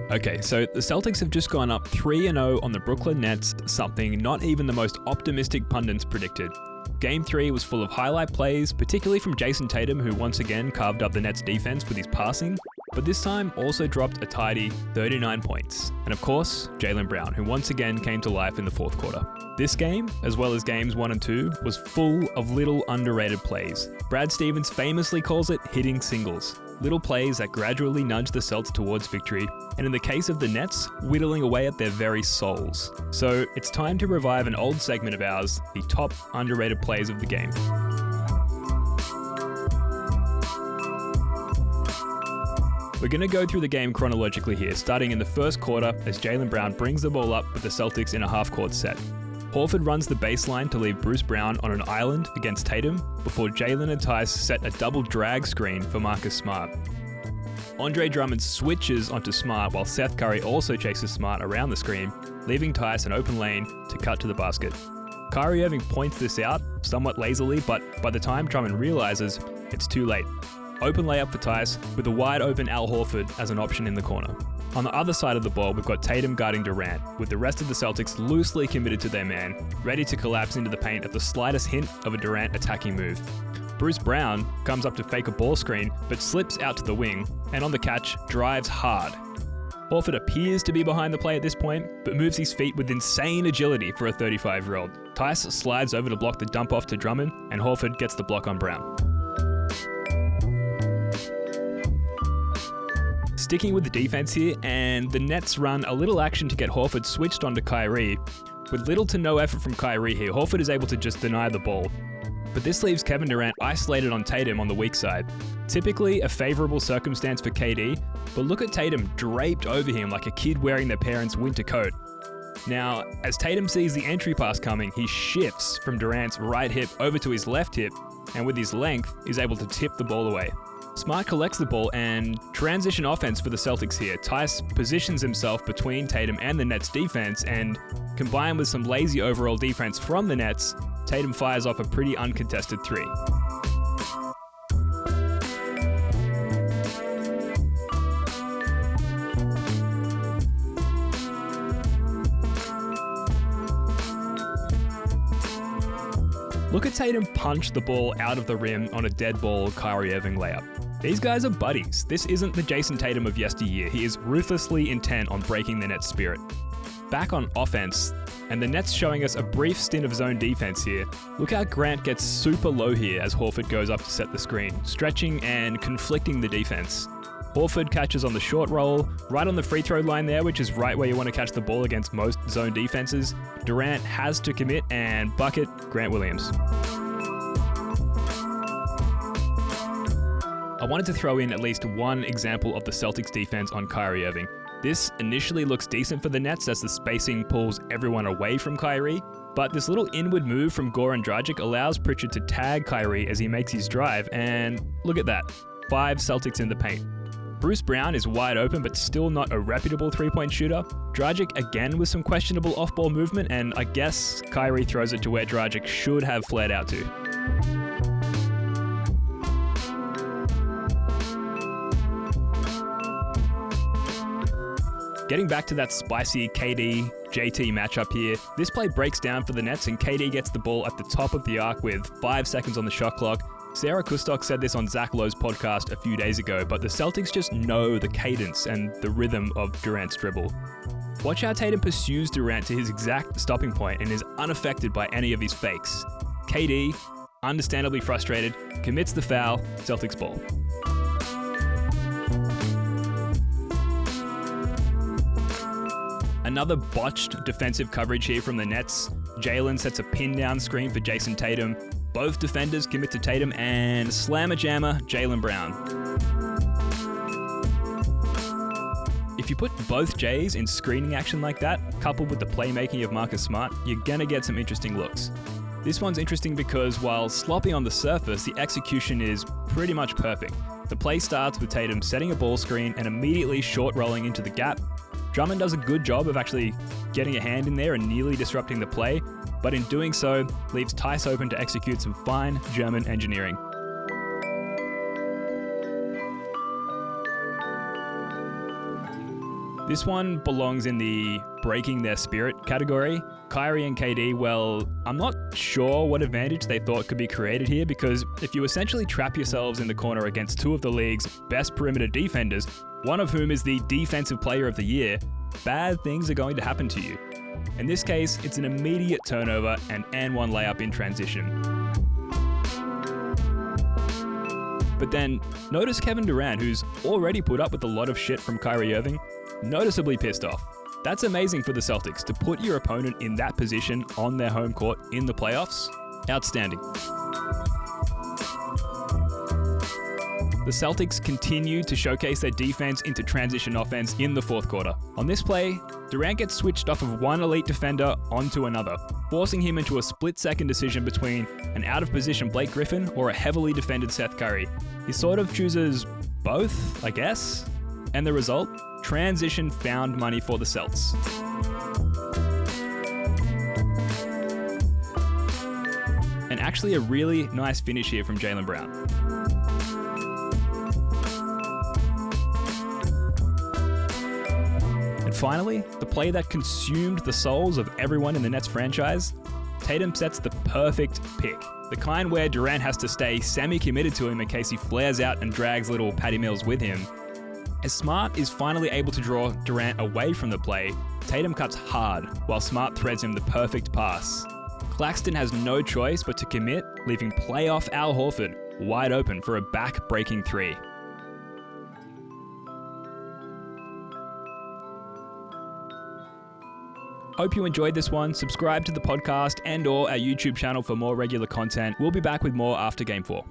Okay, so the Celtics have just gone up 3-0 on the Brooklyn Nets, something not even the most optimistic pundits predicted. Game 3 was full of highlight plays, particularly from Jayson Tatum, who once again carved up the Nets defense with his passing, but this time also dropped a tidy 39 points. And of course, Jaylen Brown, who once again came to life in the fourth quarter. This game, as well as games 1 and 2, was full of little underrated plays. Brad Stevens famously calls it hitting singles. Little plays that gradually nudge the Celts towards victory, and in the case of the Nets, whittling away at their very souls. So it's time to revive an old segment of ours, the top underrated plays of the game. We're going to go through the game chronologically here, starting in the first quarter as Jaylen Brown brings the ball up with the Celtics in a half-court set. Horford runs the baseline to leave Bruce Brown on an island against Tatum before Jaylen and Tice set a double drag screen for Marcus Smart. Andre Drummond switches onto Smart while Seth Curry also chases Smart around the screen, leaving Tice an open lane to cut to the basket. Kyrie Irving points this out somewhat lazily, but by the time Drummond realizes, it's too late. Open layup for Tice with a wide open Al Horford as an option in the corner. On the other side of the ball, we've got Tatum guarding Durant, with the rest of the Celtics loosely committed to their man, ready to collapse into the paint at the slightest hint of a Durant attacking move. Bruce Brown comes up to fake a ball screen, but slips out to the wing, and on the catch, drives hard. Horford appears to be behind the play at this point, but moves his feet with insane agility for a 35-year-old. Tice slides over to block the dump off to Drummond, and Horford gets the block on Brown. Sticking with the defense here, and the Nets run a little action to get Horford switched onto Kyrie. With little to no effort from Kyrie here, Horford is able to just deny the ball. But this leaves Kevin Durant isolated on Tatum on the weak side. Typically a favourable circumstance for KD, but look at Tatum draped over him like a kid wearing their parents' winter coat. Now, as Tatum sees the entry pass coming, he shifts from Durant's right hip over to his left hip, and with his length, is able to tip the ball away. Smart collects the ball, and transition offense for the Celtics here. Tice positions himself between Tatum and the Nets defense, and combined with some lazy overall defense from the Nets, Tatum fires off a pretty uncontested three. Look at Tatum punch the ball out of the rim on a dead ball Kyrie Irving layup. These guys are buddies. This isn't the Jayson Tatum of yesteryear. He is ruthlessly intent on breaking the Nets' spirit. Back on offense, and the Nets showing us a brief stint of zone defense here. Look how Grant gets super low here as Horford goes up to set the screen, stretching and conflicting the defense. Horford catches on the short roll, right on the free throw line there, which is right where you want to catch the ball against most zone defenses. Durant has to commit and bucket Grant Williams. I wanted to throw in at least one example of the Celtics defense on Kyrie Irving. This initially looks decent for the Nets as the spacing pulls everyone away from Kyrie, but this little inward move from Goran Dragic allows Pritchard to tag Kyrie as he makes his drive, and look at that, 5 Celtics in the paint. Bruce Brown is wide open but still not a reputable three-point shooter. Dragic again with some questionable off-ball movement, and I guess Kyrie throws it to where Dragic should have flared out to. Getting back to that spicy KD-JT matchup here, this play breaks down for the Nets and KD gets the ball at the top of the arc with 5 seconds on the shot clock. Sarah Kustok said this on Zach Lowe's podcast a few days ago, but the Celtics just know the cadence and the rhythm of Durant's dribble. Watch how Tatum pursues Durant to his exact stopping point and is unaffected by any of his fakes. KD, understandably frustrated, commits the foul, Celtics ball. Another botched defensive coverage here from the Nets. Jaylen sets a pin down screen for Jayson Tatum. Both defenders commit to Tatum and slammer-jammer Jaylen Brown. If you put both Jays in screening action like that, coupled with the playmaking of Marcus Smart, you're gonna get some interesting looks. This one's interesting because while sloppy on the surface, the execution is pretty much perfect. The play starts with Tatum setting a ball screen and immediately short rolling into the gap. Drummond does a good job of actually getting a hand in there and nearly disrupting the play, but in doing so, leaves Tice open to execute some fine German engineering. This one belongs in the breaking their spirit category. Kyrie and KD, well, I'm not sure what advantage they thought could be created here, because if you essentially trap yourselves in the corner against two of the league's best perimeter defenders, one of whom is the Defensive Player of the Year, bad things are going to happen to you. In this case, it's an immediate turnover and one layup in transition. But then, notice Kevin Durant, who's already put up with a lot of shit from Kyrie Irving, noticeably pissed off. That's amazing for the Celtics, to put your opponent in that position on their home court in the playoffs. Outstanding. The Celtics continue to showcase their defense into transition offense in the fourth quarter. On this play, Durant gets switched off of one elite defender onto another, forcing him into a split-second decision between an out-of-position Blake Griffin or a heavily defended Seth Curry. He sort of chooses both, I guess. And the result? Transition found money for the Celts. And actually a really nice finish here from Jaylen Brown. And finally, the play that consumed the souls of everyone in the Nets franchise, Tatum sets the perfect pick. The kind where Durant has to stay semi-committed to him in case he flares out and drags little Patty Mills with him. As Smart is finally able to draw Durant away from the play, Tatum cuts hard while Smart threads him the perfect pass. Claxton has no choice but to commit, leaving playoff Al Horford wide open for a back-breaking three. Hope you enjoyed this one. Subscribe to the podcast and/or our YouTube channel for more regular content. We'll be back with more after Game 4.